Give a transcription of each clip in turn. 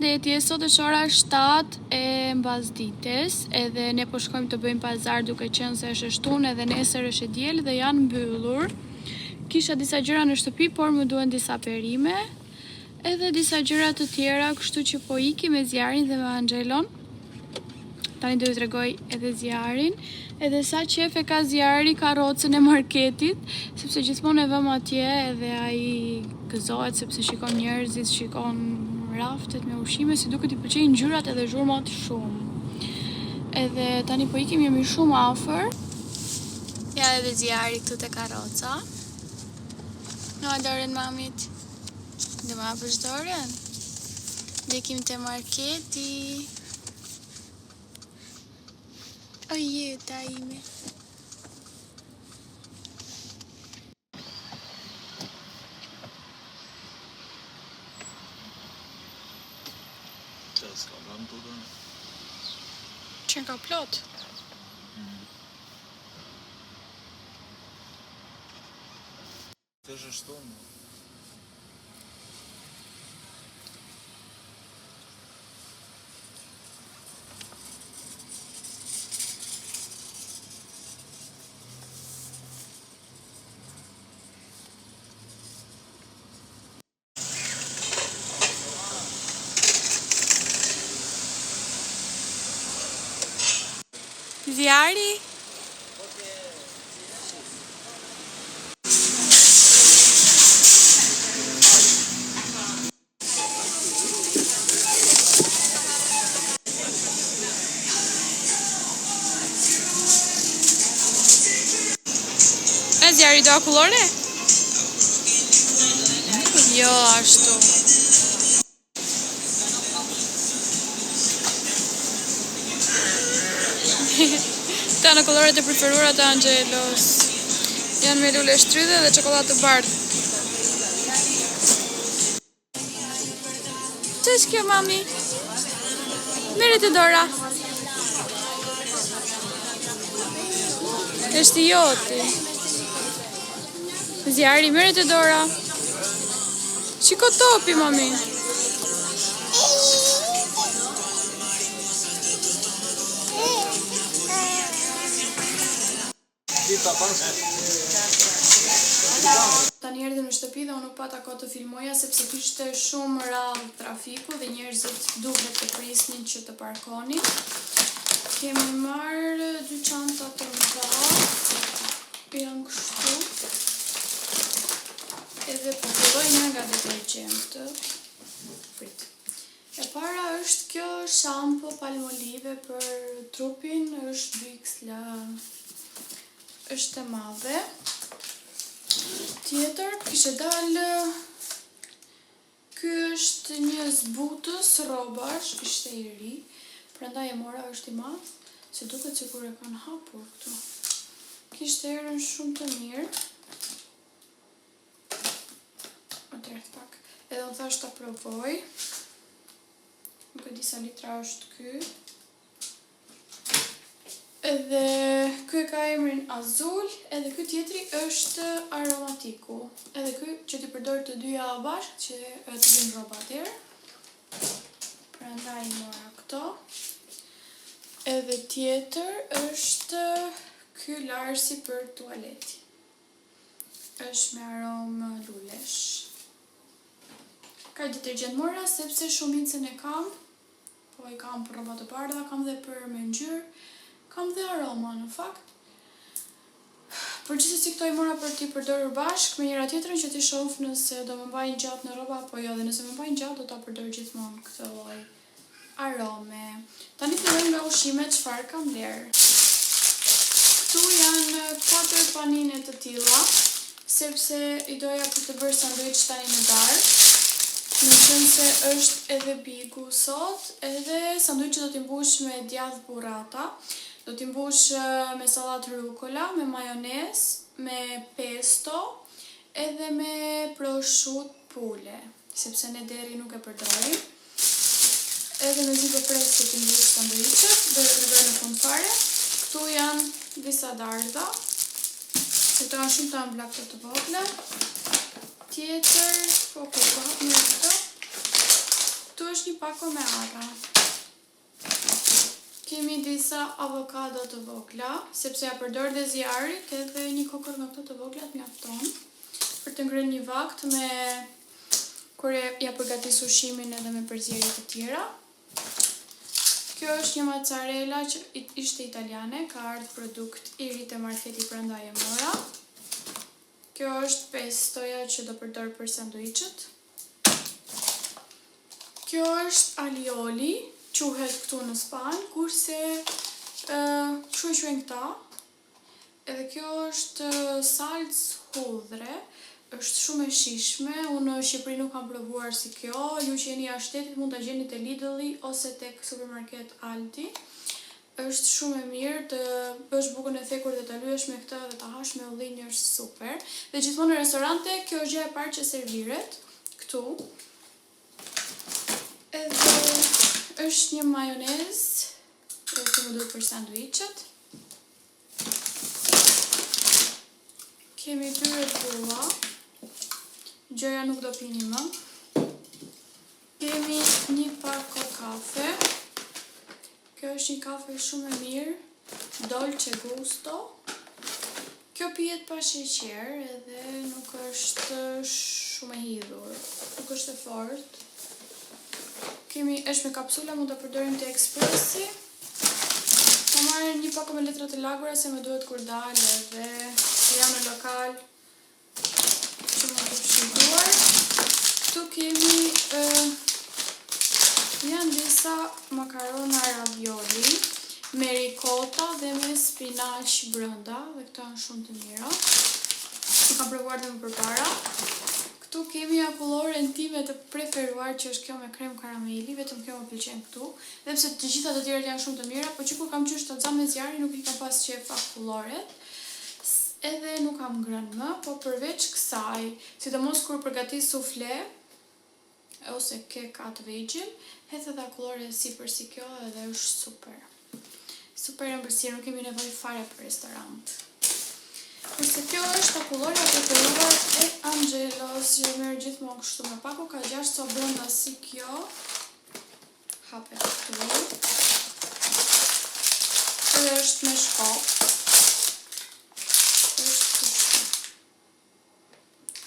Dhe sot është ora 7 e mbasdites, edhe ne po shkojmë të bëjmë pazar duke qenë se është shtunë edhe nesër është e diel dhe janë mbyllur. Kisha disa gjëra në shtëpi, por më duhen disa perime, edhe disa gjëra të tjera, kështu që po iki me zjarin dhe me Angelon. Tani do t'ju tregoj edhe zjarin, edhe sa qef e ka zjari karrocën e marketit, sepse gjithmonë e vëm atje edhe ai gëzohet sepse shikon njerëzit, shikon raftet me ushqime, si duket I pëlqejnë ngjyrat edhe zhurmat shumë. Edhe tani po ikim, jemi shumë afër. Ja edhe zjari këtu te karroca. No, dorën mamit. Do ma hapësh dorën? Dhe ikim te marketi. O jeta ime. S'ka pranë të dhe? Që ka plot? Të është shtonë? Zjari? E zjari do akullore? Jo, ashtu. Këta në koloret e preferuara të Angelos. Janë me lule shtrydhe dhe çokoladë të bardhë. Ç'është kjo, mami? Merre të dora. Është joti. Zjari, merre të dora. Shiko topi, mami. Tani erdhëm në shtëpi dhe unë nuk pata kohë të filmoja sepse kishte shumë rradhë trafiku dhe njerëzit duhet të prisnin që të parkonin. Kemi marrë 2 çanta të mëdha, janë kështu. Edhe po filloj një nga detergjentët. Prit. E para është kjo shampo Palmolive për trupin, është Bixla. Është e madhe. Tjetër, kishte dalë. Ky është një zbutës rrobash, ishte I ri. Prandaj e mora, është I madh, se duket sikur e kanë hapur këtu. Kishte erën shumë të mirë. Atëherë pak. Edhe unë thash ta provoj. Nuk e di sa litra është ky. Edhe ky ka emrin Azul, edhe ky tjetri është aromatiku. Edhe ky që ti përdor të dyja bashkë që të bëjnë rroba atëherë. Prandaj mora këto. Edhe tjetër është ky larsi për tualeti. Është me aromë lulesh. Ka detergjent mora sepse shumicën e kam. Po I kam për rroba të bardha, kam dhe për me ngjyrë. Kam dhe aroma në fakt. Përgjithësi këto I mora për t'i përdorur bashkë me njëra tjetrën që t'i shoh nëse do më mbajnë gjatë në rroba apo jo, dhe nëse më mbajnë gjatë do ta përdor gjithmonë këtë lloj arome. Tani fillojmë nga ushqimet, çfarë kam bler. Këtu janë 4 panine të tilla, sepse I doja për të bërë sanduiç tani në darkë. Në qenë se është edhe bigu sot, edhe sanduiçi do t'i mbush me djath burrata. Do t'i mbush me sallatë rucola, me majonezë, me pesto, edhe me prosciutto pule, sepse ne deri nuk e përdorim. Edhe me zi pres që t'i mbush sanduiçet, do të bëjmë në fund fare. Këtu janë disa dardha. Këto janë shumë të amblakta të vogla. Tjetër, po hap një këto. Këtu është një pako me arra. Kemi disa avokado të vogla, sepse ja përdor dhe zjarit edhe një kokër nga këto të vogla të mjafton për të ngrënë një vakt me kur ja përgatis ushimin edhe me përzierje të tjera. Kjo është një mozzarella që ishte italiane, ka ardhur produkt i ri te marketi prandaj e mora. Kjo është pestoja që do përdor për sanduiçet. Kjo është alioli, quhet këtu në Spanjë, kurse kështu e quajnë këta. Edhe kjo është salcë hudhre, është shumë e shishme, unë në Shqipëri nuk kam provuar si kjo, ju që jeni jashtë shtetit mund ta gjeni te Lidl-i ose tek supermarket Aldi. Është shumë e mirë të bësh bukën e thekur dhe ta lyesh me këtë dhe ta hash me ullinj, është super. Dhe gjithmonë në restorante kjo është gjëja e parë që serviret këtu. Edhe është një majonezë, që më duhet për sanduiçet. Kemi 2 Red Bulla, gjëja nuk do pini më. Kemi një pako kafe. Kjo është një kafe shumë e mirë, dolce gusto. Kjo pihet pa sheqer edhe nuk është shumë e hidhur, nuk është e fortë. Kemi është me kapsula, mund ta përdorim te ekspresi. Ta marrë një pako me letra të lagura se më duhet kur dal edhe jam në lokal që mund të shqyrtuar. Këtu kemi janë disa makarona ravioli me ricota dhe me spinaq brenda dhe këto janë shumë të mira. Nuk kam provuar dhe më përpara. Këtu kemi akulloren time të preferuar që është kjo me krem karameli, vetëm kjo më pëlqen këtu. Dhe pse të gjitha të tjerat janë shumë të mira, po që kur kam qesh të me zjarri nuk i kam pas qef akulloret. Edhe nuk kam ngrënë më, po përveç kësaj, sidomos kur përgatis sufle ose kek atë vegjël, hedh edhe akullore sipër si kjo edhe është super. Super e mbërësirë, nuk kemi nevojë fare për restorant. Kurse kjo është akullorja preferuar e Angelos, që merr gjithmonë kështu me pako, ka 6 co brenda si kjo. Hapet këtu. Edhe është me shkop. Është kështu.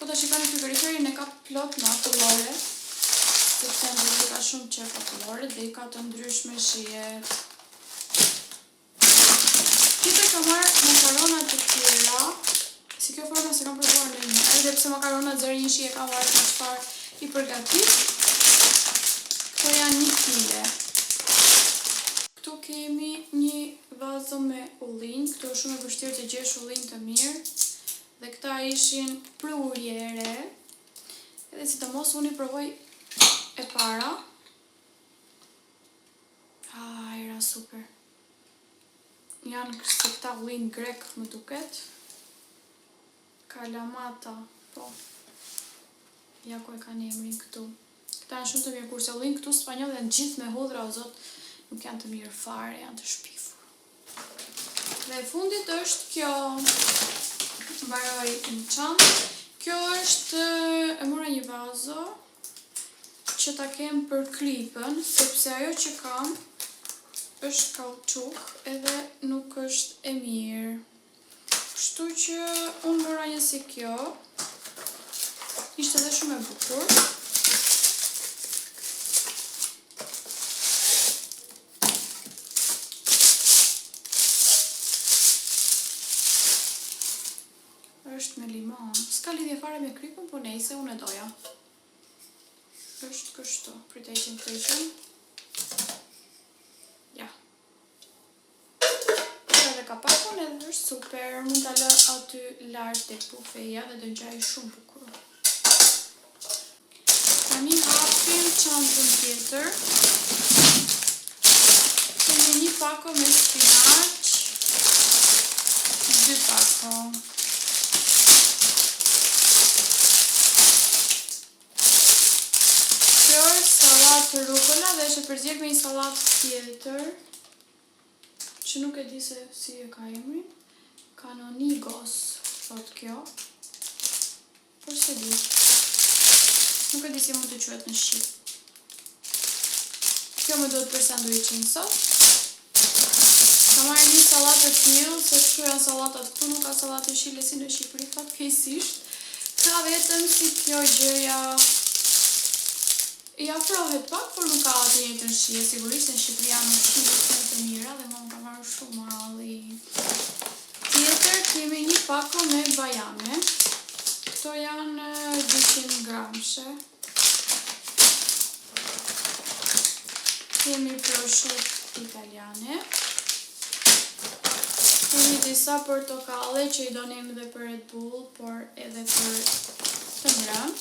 Po ta shikoni frigoriferin e ka plot me akullore, sepse Angeli ka shumë qef akullore dhe i ka të ndryshme shihet. Tjetër ka marrë makarona të tjera, si kjo forma se kam provuar ndonjëherë, edhe pse makarona zërinshi e kam marrë me çfarë i përgatit. Këto janë 1 kile. Këtu kemi një vazo me ullinj, këtu është shumë e vështirë të gjesh ullinj të mirë. Dhe këta ishin prurjere. Edhe sidomos unë i provoj e para. Era super. Janë kështë këta ullinj grek më duket. Kalamata, po. Ja ku e kanë emrin këtu. Këta janë shumë të mirë, kurse ullinj këtu spanjoll janë gjithë me hudhra o zot, nuk janë të mirë fare, janë të shpifur. Dhe fundit është kjo. Mbaroj në çantë. Kjo është e mora një vazo që ta kem për klipën, sepse ajo që kam është kauçuk edhe nuk është e mirë. Kështu që unë mora një si kjo. Ishte edhe shumë e bukur. Është me limon. S'ka lidhje fare me krypën, po nejse, unë e doja. Është kështu, pritejqin. Ja. Edhe ka pakon edhe është super, mund ta lë aty lart tek bufeja dhe do ngjaj shumë bukur. Tani hapim çantën tjetër. Kemi një pako me spinaq, 2 pako. Kjo është salatë rukola dhe është e përzier me një salatë tjetër, që nuk e di se si e ka emrin. Canonigos, thot kjo. Por se di. Nuk e di si mund të quhet në shqip. kjo më duhet për sanduiçin sot. Ka marrë një sallatë të tillë, se kështu janë sallatat këtu, nuk ka sallatë jeshile si në Shqipëri fatkeqësisisht. Ka vetëm si kjo gjëja i afrohet pak, por nuk ka atë njëjtën shije. Sigurisht në Shqipëri janë ushqime shumë të mira dhe mua më ka marrë shumë ralli. Tjetër kemi një pako me bajame. Këto janë 200 gramshe. Kemi prosciutto italiane. Kemi disa portokalle që i donim dhe për Red Bull, por edhe për të ngrënë.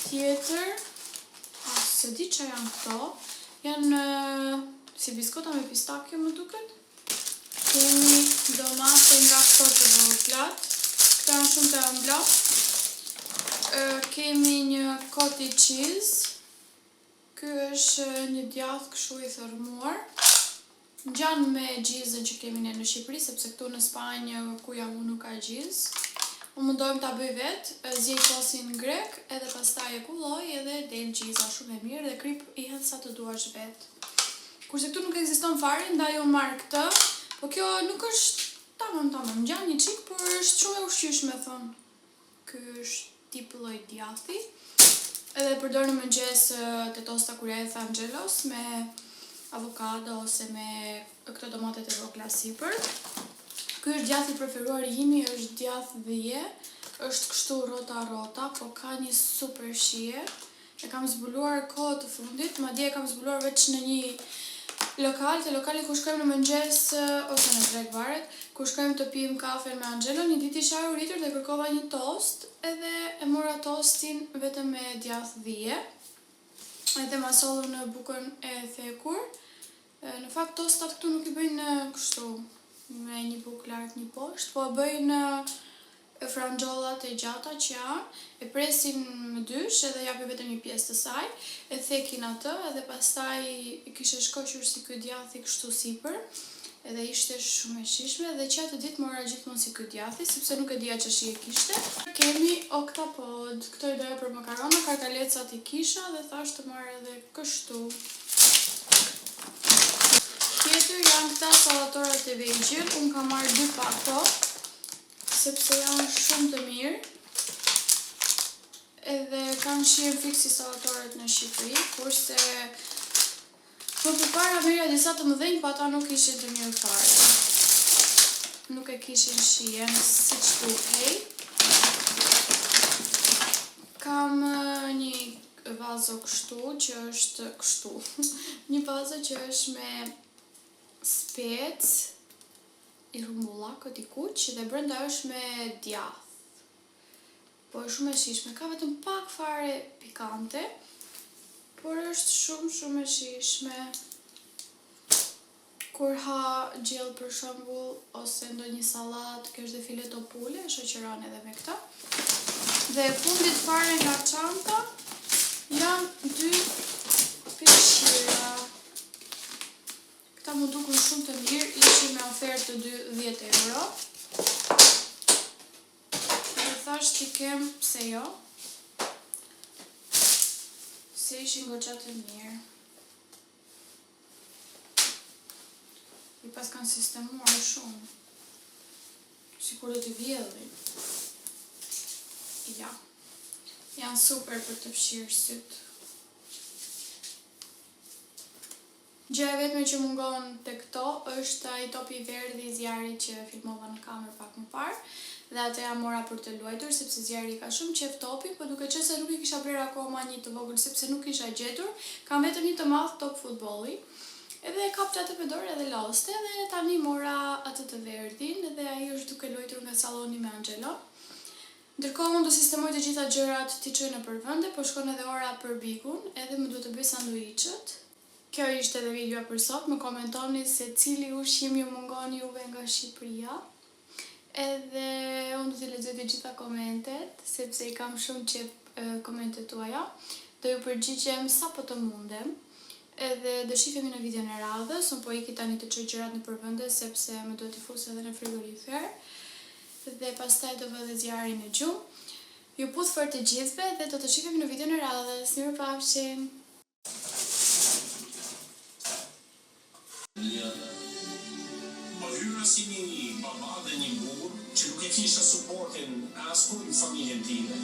Tjetër, se di që janë këto, janë si biskota me pistakjo më duket. Kemi domate nga këto të voglat, këto janë shumë të ëmbla. Kemi një cottage cheese. Ky është një djath kështu i thërmuar. Ngjan me gjizën që kemi ne në Shqipëri, sepse këtu në Spanjë ku jam unë nuk ka gjizë. Unë mundohem ta bëj vetë, zjej sosin grek, edhe pastaj e kulloj edhe del gjiza shumë e mirë dhe krip i hedh sa të duash vetë. Kurse këtu nuk ekziston fare, ndaj unë marr këtë, po kjo nuk është tamam, ngjan një çik, por është shumë e ushqyeshme thon. Ky është tip lloj djathi. Edhe përdor në mëngjes te tosta kurjetha Angelos me avokado ose me këto domatet e vogla sipër. Ky është djathi preferuar imi, është djath dhije, është kështu rota, po ka një super shije. E kam zbuluar kohë të fundit, madje e kam zbuluar veç në një lokal, te lokali ku shkojmë në mëngjes ose në drek varet, ku shkojmë të pijmë kafe me Angelo. Një ditë isha e uritur dhe kërkova një tost, edhe e mora tostin vetëm me djath dhije. Edhe ma sollu në bukën e thekur. Në fakt tostat këtu nuk i bëjnë kështu me një bukë lart një poshtë, po bëjnë frangollat e gjata që janë, e presin më dysh edhe japin vetëm një pjesë të saj, e thekin atë edhe pastaj kishe shkoqur si ky djathi kështu sipër, edhe ishte shumë e shijshme dhe që atë ditë mora gjithmonë si ky djathi, sepse nuk e dija që shije kishte. Kemi oktapod, këto i doja për makarona, kartalecat i kisha dhe thash të marr edhe kështu. Tjetër janë këta sallatorat e vegjël, unë kam marrë 2 pako, sepse janë shumë të mirë. Edhe kanë shihen fiksi sallatorët në Shqipëri, kurse më përpara merja disa të mëdhenj, po ata nuk ishin të mirë fare. Nuk e kishin shihen siç duhej. Kam një vazo kështu që është kështu. Një vazo që është me spec i rumbullakut i kuq dhe brenda është me djath. Po është shumë e shijshme, ka vetëm pak fare pikante, por është shumë e shijshme. Kur ha gjell për shembull ose ndonjë sallatë, kjo është dhe fileto pule, e shoqëron edhe me këtë. Dhe fundit fare nga çanta janë 2 peshqira. Këta më dukun shumë të mirë, ishin me ofertë të 10 euro. Dhe thash t'i kem, pse jo, se ishin goxha të mirë. I pas kanë sistemuar shumë, sikur do t'i vjedhin. Ja, janë super për të fshirë sytë. Gjëja e vetme që mungon te këto është ai topi i verdhë i zjarrit që filmova në kamerë pak më parë, dhe atë ja mora për të luajtur sepse zjarri ka shumë qejf topin, por duke qenë se nuk i kisha bler akoma një të vogël sepse nuk kisha gjetur, kam vetëm një të madh top futbolli. Edhe e kapta atë me dorë edhe laste dhe tani mora atë të verdhin dhe ai është duke luajtur nga salloni me Angelo. Ndërkohë unë do sistemoj të gjitha gjërat t'i çoj nëpër vende, po shkon edhe ora për bikun, edhe më duhet të bëj sanduiçet. Kjo ishte edhe videoja për sot, më komentoni se cili ushqim ju mungon juve nga Shqipëria. Edhe unë do t'i lexoj të gjitha komentet, sepse i kam shumë qejf komentet tuaja. Do ju përgjigjem sa po të mundem. Edhe do shihemi në videon e radhës, unë po iki tani të çoj gjërat nëpër vende sepse më duhet t'i fus edhe në frigorifer. Dhe pastaj do vë dhe zjarrin e gjumë. Ju puth fort të gjithëve dhe do të shihemi në videon e radhës. Mirupafshim! Po hyra si një baba dhe një burr që nuk e kisha suportin as kur në familjen time.